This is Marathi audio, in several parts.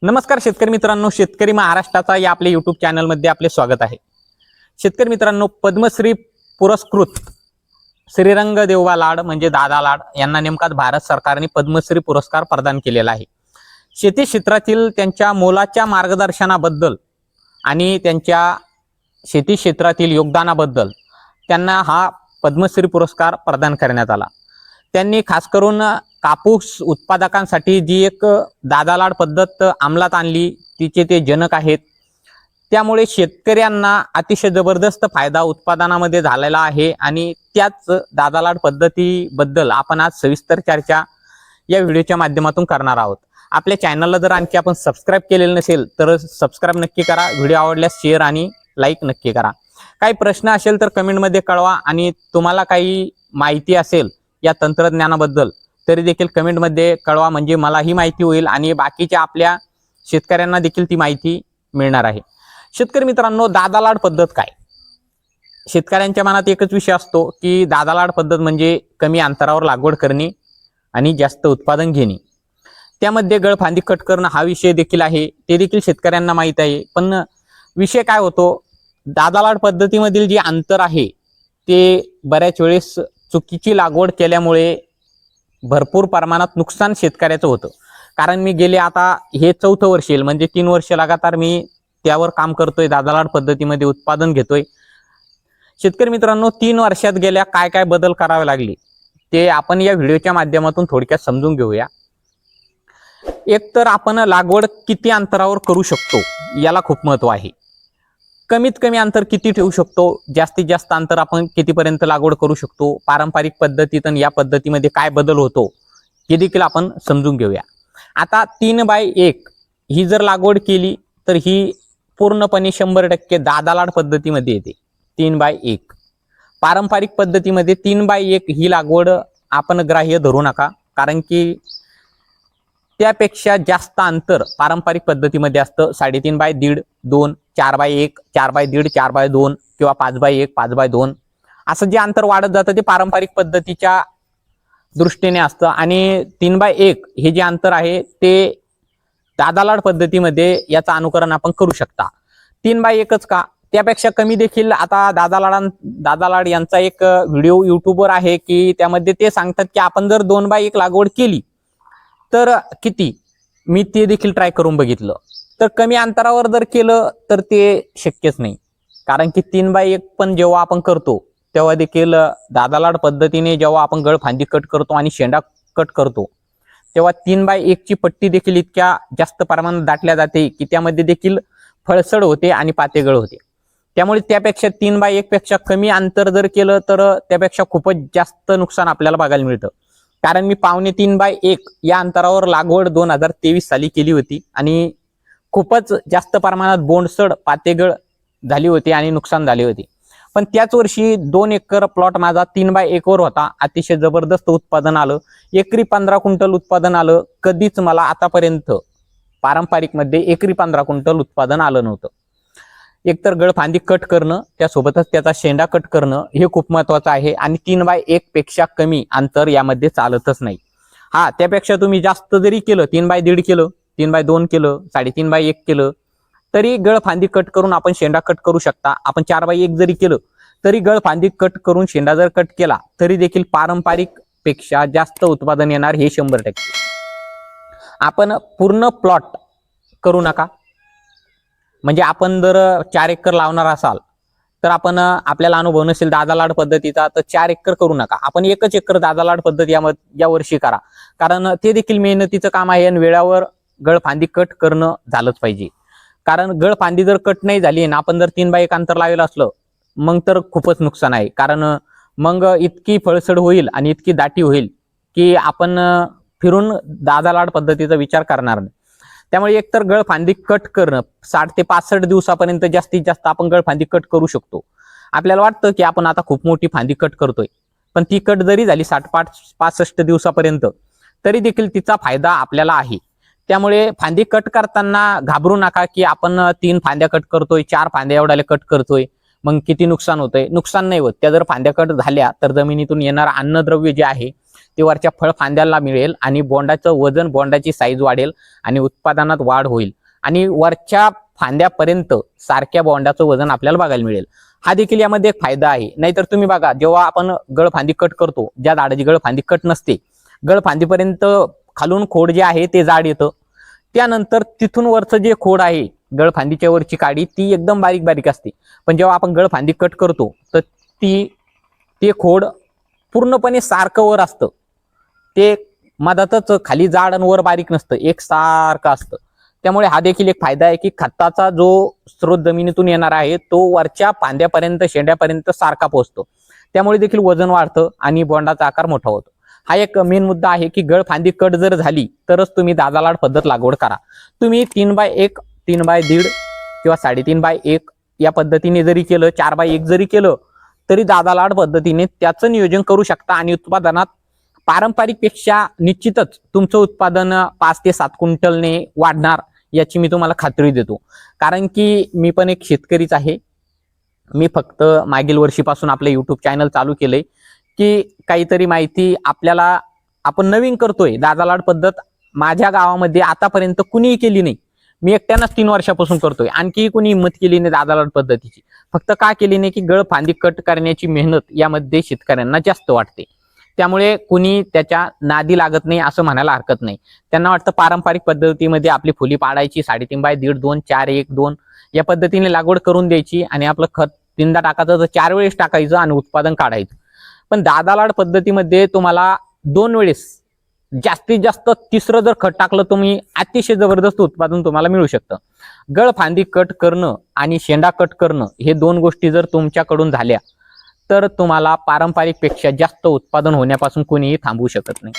नमस्कार शेतकरी मित्रांनो, शेतकरी महाराष्ट्राचा या आपल्या YouTube चॅनलमध्ये आपले स्वागत आहे। शेतकरी मित्रांनो, पद्मश्री पुरस्कृत श्रीरंग देवबा लाड म्हणजे दादा लाड यांना नेमकाच भारत सरकारने पद्मश्री पुरस्कार प्रदान केलेला आहे। शेती क्षेत्रातील त्यांच्या मोलाच्या मार्गदर्शनाबद्दल आणि त्यांच्या शेती क्षेत्रातील योगदानाबद्दल त्यांना हा पद्मश्री पुरस्कार प्रदान करण्यात आला। त्यांनी खास करून कापूस उत्पादकांसाठी जी एक दादा लाड पद्धत अंमलात आणली तिचे ते जनक आहेत। त्यामुळे शेतकऱ्यांना अतिशय जबरदस्त फायदा उत्पादनामध्ये झालेला आहे आणि त्याच दादा लाड पद्धतीबद्दल आपण आज सविस्तर चर्चा या व्हिडिओच्या माध्यमातून करणार आहोत। आपल्या चॅनलला जर आणखी आपण सबस्क्राइब केलेलं नसेल तर सबस्क्राइब नक्की करा। व्हिडिओ आवडल्यास शेअर आणि लाईक नक्की करा। काही प्रश्न असेल तर कमेंटमध्ये कळवा आणि तुम्हाला काही माहिती असेल या तंत्रज्ञानाबद्दल तरी देखील कमेंटमध्ये कळवा, म्हणजे मला ही माहिती होईल आणि बाकीच्या आपल्या शेतकऱ्यांना देखील ती माहिती मिळणार आहे। शेतकरी मित्रांनो, दादा लाड पद्धत काय? शेतकऱ्यांच्या मनात एकच विषय असतो की दादा लाड पद्धत म्हणजे कमी अंतरावर लागवड करणे आणि जास्त उत्पादन घेणे। त्यामध्ये गळफांदी कट करणं हा विषय देखील आहे, ते देखील शेतकऱ्यांना माहीत आहे। पण विषय काय होतो, दादा लाड पद्धतीमधील जे अंतर आहे ते बऱ्याच वेळेस चुकीची लागवड केल्यामुळे भरपूर प्रमाणात नुकसान शेतकऱ्याचं होतं। कारण मी गेले आता हे 4थं वर्ष येईल, म्हणजे 3 वर्ष लगातार मी त्यावर काम करतोय, दादा लाड पद्धतीमध्ये उत्पादन घेतोय। शेतकरी मित्रांनो, 3 वर्षात गेल्या काय काय बदल करावे लागले ते आपण या व्हिडिओच्या माध्यमातून थोडक्यात समजून घेऊया। एक तर आपण लागवड किती अंतरावर करू शकतो याला खूप महत्त्व आहे। कमीत कमी अंतर किती ठेवू शकतो, जास्तीत जास्त अंतर आपण कितीपर्यंत लागवड करू शकतो, पारंपरिक पद्धतीत आणि या पद्धतीमध्ये काय बदल होतो हे देखील आपण समजून घेऊया। आता 3x1 ही जर लागवड केली तर ही पूर्णपणे 100% दादा लाड पद्धतीमध्ये येते। 3x1 पारंपरिक पद्धतीमध्ये 3x1 ही लागवड आपण ग्राह्य धरू नका, कारण की त्यापेक्षा जास्त अंतर पारंपरिक पद्धतीमध्ये असतं। 3.5x1.5, 2, 4x1, 4x1.5, 4x2 किंवा 5x1, 5x2 असं जे अंतर वाढत जातं ते पारंपरिक पद्धतीच्या दृष्टीने असतं आणि 3x1 हे जे अंतर आहे ते दादा लाड पद्धतीमध्ये याचं अनुकरण आपण करू शकता। 3x1च का, त्यापेक्षा कमी देखील आता दादा लाड यांचा एक व्हिडिओ YouTubeवर आहे की त्यामध्ये ते सांगतात की आपण जर 2x1 लागवड केली तर किती, मी ते देखील ट्राय करून बघितलं, तर कमी अंतरावर जर केलं तर ते शक्यच नाही। कारण की 3x1 पण जेव्हा आपण करतो तेव्हा देखील दादा लाड पद्धतीने जेव्हा आपण गळफांदी कट करतो आणि शेंडा कट करतो तेव्हा 3x1 ची पट्टी देखील इतक्या जास्त प्रमाणात दाटल्या जाते की त्यामध्ये देखील फळसड होते आणि पातेगळ होते। त्यामुळे त्यापेक्षा 3x1 पेक्षा कमी अंतर जर केलं तर त्यापेक्षा खूपच जास्त नुकसान आपल्याला बघायला मिळतं। कारण मी 3.5x1 या अंतरावर लागवड 2023 साली केली होती आणि खूपच जास्त प्रमाणात बोंडसड पातेगळ झाली होती आणि नुकसान झाले होते। पण त्याच वर्षी 2 एकर प्लॉट माझा 3x1 वर होता, अतिशय जबरदस्त उत्पादन आलं, एकरी 15 क्विंटल उत्पादन आलं। कधीच मला आतापर्यंत पारंपरिक मध्ये एकरी 15 क्विंटल उत्पादन आलं नव्हतं। एकतर गळफांदी कट करणं, त्यासोबतच त्याचा शेंडा कट करणं हे खूप महत्त्वाचं आहे आणि 3x1 पेक्षा कमी अंतर यामध्ये चालतच नाही। हा, त्यापेक्षा तुम्ही जास्त जरी केलं, 3x1.5 केलं, 3x2 केलं, 3.5x1 केलं तरी गळफांदी कट करून आपण शेंडा कट करू शकता। आपण 4x1 जरी केलं तरी गळफांदी कट करून शेंडा जर कट केला तरी देखील पारंपरिक पेक्षा जास्त उत्पादन येणार हे 100%। आपण पूर्ण प्लॉट करू नका, म्हणजे आपण जर 4 एकर लावणार असाल तर आपण आपल्याला अनुभव नसेल दादा लाड पद्धतीचा तर 4 एकर करू नका, आपण 1च एकर दादा लाड पद्धत या वर्षी करा। कारण ते देखील मेहनतीचं काम आहे आणि वेळावर गळफांदी कट करणं झालंच पाहिजे। कारण गळफांदी जर कट नाही झाली आणि आपण जर 3x1 अंतर लावलं असलं मग तर खूपच नुकसान आहे। कारण मग इतकी फळसड होईल आणि इतकी दाटी होईल की आपण फिरून दादा लाड पद्धतीचा विचार करणार नाही। त्यामुळे एकतर गळफांदी कट करणं 60 ते 65 दिवसापर्यंत जास्तीत जास्त आपण गळफांदी कट करू शकतो। आपल्याला वाटतं की आपण आता खूप मोठी फांदी कट करतोय, पण ती कट जरी झाली 60-65 दिवसापर्यंत तरी देखील तिचा फायदा आपल्याला आहे। त्यामुळे फांदी कट करताना घाबरू नका की आपण 3 फांद्या कट करतोय, 4 फांद्या एवढ्याला कट करतोय, मग किती नुकसान होतंय। नुकसान नाही होत, त्या जर फांद्या कट झाल्या तर जमिनीतून येणारं अन्नद्रव्य जे आहे ते वरच्या फळ फांद्याला मिळेल आणि बोंडाचं वजन, बोंडाची साईज वाढेल आणि उत्पादनात वाढ होईल आणि वरच्या फांद्यापर्यंत सारख्या बोंडाचं वजन आपल्याला बघायला मिळेल. हा देखील यामध्ये एक फायदा आहे. नाहीतर तुम्ही बघा, जेव्हा आपण गळफांदी कट करतो, ज्या झाडाची गळफांदी कट नसते, गळफांदीपर्यंत खालून खोड जे आहे ते जाड येतं. त्यानंतर तिथून वरचं जे खोड आहे, गळफांदीच्या वरची काडी, ती एकदम बारीक बारीक असते. पण जेव्हा आपण गळफांदी कट करतो तर ते खोड पूर्णपणे सारखं वर असतं. ते मधातच खाली जाड आणि वर बारीक नसतं, एक सारखं असतं. त्यामुळे हा देखील एक फायदा आहे की खताचा जो स्रोत जमिनीतून येणार आहे तो वरच्या फांद्यापर्यंत, शेंड्यापर्यंत सारखा पोहोचतो. त्यामुळे देखील वजन वाढतं आणि बोंडाचा आकार मोठा होतो. हा एक मेन मुद्दा आहे की गळफांदी कट जर झाली तरच तुम्ही दादालाड पद्धत लागवड करा. तुम्ही 3x1, 3x1.5 किंवा 3.5x1 या पद्धतीने जरी केलं, 4x1 जरी केलं तरी दादालाड पद्धतीने त्याचं नियोजन करू शकता आणि उत्पादनात पारंपरिक पेक्षा निश्चितच तुमचं उत्पादन 5 ते 7 क्विंटलने वाढणार याची मी तुम्हाला खात्री देतो. कारण की मी पण एक शेतकरीच आहे. मी फक्त मागील वर्षीपासून आपलं YouTube चॅनल चालू केलंय की काहीतरी माहिती आपल्याला, आपण नवीन करतोय. दादालाड पद्धत माझ्या गावामध्ये आतापर्यंत कुणीही केली नाही. मी एकट्यानंच 3 वर्षापासून करतोय. आणखी कुणी हिंमत केली नाही दादालाड पद्धतीची. फक्त का केली नाही की गळफांदी कट करण्याची मेहनत यामध्ये शेतकऱ्यांना जास्त वाटते. त्यामुळे कुणी त्याच्या नादी लागत नाही असं म्हणायला हरकत नाही. त्यांना वाटतं पारंपरिक पद्धतीमध्ये आपली फुली पाडायची, 3.5x1.5, 2, 4-1-2 या पद्धतीने लागवड करून द्यायची आणि आपलं खत 3दा टाकायचं तर 4 वेळेस टाकायचं आणि उत्पादन काढायचं. पण दादालाड पद्धतीमध्ये तुम्हाला 2 वेळेस, जास्तीत जास्त 3रं जर खत टाकलं तुम्ही अतिशय जबरदस्त उत्पादन तुम्हाला मिळू शकतं. गळफांदी कट करणं आणि शेंडा कट करणं हे 2 गोष्टी जर तुमच्याकडून झाल्या तर तुम्हाला पारंपरिक पेक्षा जास्त उत्पादन होण्यापासून कोणीही थांबवू शकत नाही.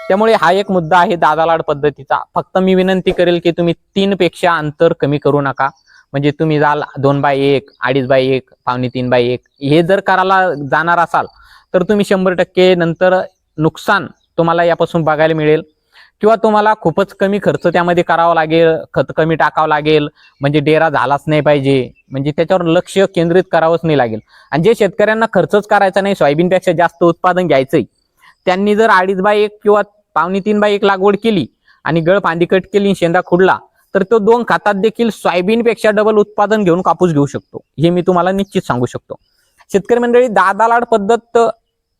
त्यामुळे हा एक मुद्दा आहे दादालाड पद्धतीचा. फक्त मी विनंती करेल की तुम्ही 3 पेक्षा अंतर कमी करू नका. म्हणजे तुम्ही जाल 2x1, 2.5x1, 2.5x1 हे जर करायला जाणार असाल तर तुम्ही 100% नंतर नुकसान तुम्हाला यापासून बघायला मिळेल. किंवा तुम्हाला खूपच कमी खर्च त्यामध्ये करावा लागेल, खत कमी टाकावं लागेल, म्हणजे डेरा झालाच नाही पाहिजे, म्हणजे त्याच्यावर लक्ष केंद्रित करावंच नाही लागेल. आणि जे शेतकऱ्यांना खर्चच करायचा नाही, सोयाबीनपेक्षा जास्त उत्पादन घ्यायचंय, त्यांनी जर 2.5x1 किंवा 2.5-3x1 लागवड केली आणि गळफांदी कट केली, शेंडा खुडला, तर तो 2 खातात देखील सोयाबीनपेक्षा डबल उत्पादन घेऊन कापूस घेऊ शकतो. हे मी तुम्हाला निश्चित सांगू शकतो. शेतकरी मंडळी, दादालाड पद्धत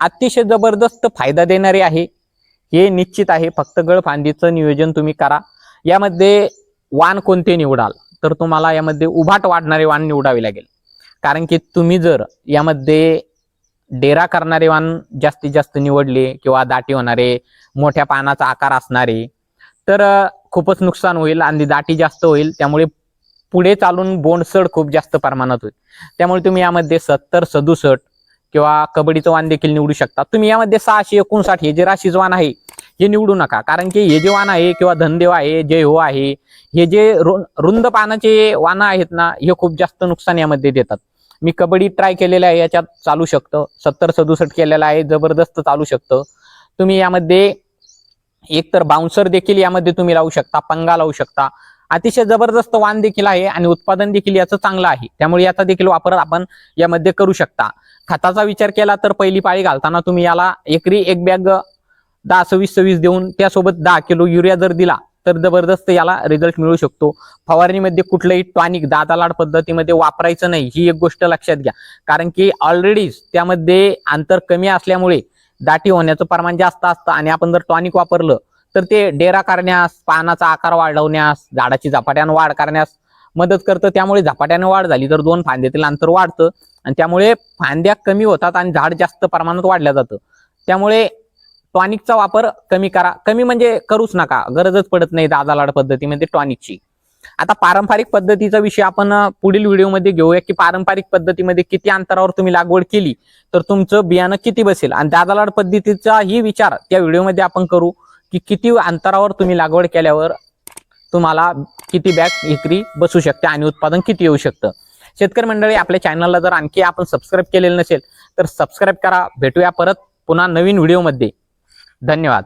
अतिशय जबरदस्त फायदा देणारी आहे, हे निश्चित आहे. फक्त गळफांदीचं नियोजन तुम्ही करा. यामध्ये वाण कोणते निवडाल तर तुम्हाला यामध्ये उभाट वाढणारे वाण निवडावे लागेल. कारण की तुम्ही जर यामध्ये डेरा करणारे वाण जास्तीत जास्त निवडले किंवा दाटी होणारे, मोठ्या पानाचा आकार असणारे, तर खूपच नुकसान होईल आणि दाटी जास्त होईल. त्यामुळे पुढे चालून बोंडसड खूप जास्त प्रमाणात होईल. त्यामुळे तुम्ही यामध्ये 70-67 किंवा कबड्डीचं वाण देखील निवडू शकता. तुम्ही यामध्ये 659 हे जे राशीचं वाण आहे हे निवडू नका. कारण की हे जे वाण आहे किंवा धनदेव आहे, जय हो आहे, हे जे रुंद पानाचे वाण आहेत ना, हे खूप जास्त नुकसान यामध्ये देतात. मी कबड्डी ट्राय केलेलं आहे, याच्यात चालू शकतं. 70-67 केलेलं आहे, जबरदस्त चालू शकतं. तुम्ही यामध्ये एकतर बाउन्सर देखील यामध्ये तुम्ही लावू शकता, पंगा लावू शकता. अतिशय जबरदस्त वाण देखील आहे आणि उत्पादन देखील याचं चांगलं आहे. त्यामुळे याचा देखील वापर आपण यामध्ये करू शकता. खताचा विचार केला तर पहिली पाळी घालताना तुम्ही याला एकरी 1 बॅग 10-26-26 देऊन त्यासोबत 10 किलो युरिया जर दिला तर जबरदस्त याला रिझल्ट मिळू शकतो. फवारणीमध्ये कुठलंही टॉनिक दादालाड पद्धतीमध्ये वापरायचं नाही, ही एक गोष्ट लक्षात घ्या. कारण की ऑलरेडी त्यामध्ये अंतर कमी असल्यामुळे दाटी होण्याचं प्रमाण जास्त असतं आणि आपण जर टॉनिक वापरलं तर ते डेरा करण्यास, पानाचा आकार वाढवण्यास, झाडाची झपाट्याने वाढ करण्यास मदत करतं. त्यामुळे झपाट्याने वाढ झाली तर 2 फांद्यातील अंतर वाढतं आणि त्यामुळे फांद्या कमी होतात आणि झाड जास्त प्रमाणात वाढल्या जातं. त्यामुळे टॉनिकचा वापर कमी करा. कमी म्हणजे करूच नका, गरजच पडत नाही दादालाड पद्धतीमध्ये टॉनिकची. आता पारंपरिक पद्धतीचा विषय आपण पुढील व्हिडिओमध्ये घेऊया की पारंपरिक पद्धतीमध्ये किती अंतरावर तुम्ही लागवड केली तर तुमचं बियाणं किती बसेल. आणि दादालाड पद्धतीचा ही विचार त्या व्हिडिओमध्ये आपण करू की किती अंतरावर तुम्ही लागवड केल्यावर तुम्हाला किती बॅग एकरी बसू शकते आणि उत्पादन किती येऊ शकतं. शेतकरी मंडळी, आपल्या चॅनलला जर आणखी आपण सबस्क्राईब केलेलं नसेल तर सबस्क्राईब करा. भेटूया परत पुन्हा नवीन व्हिडिओमध्ये. धन्यवाद.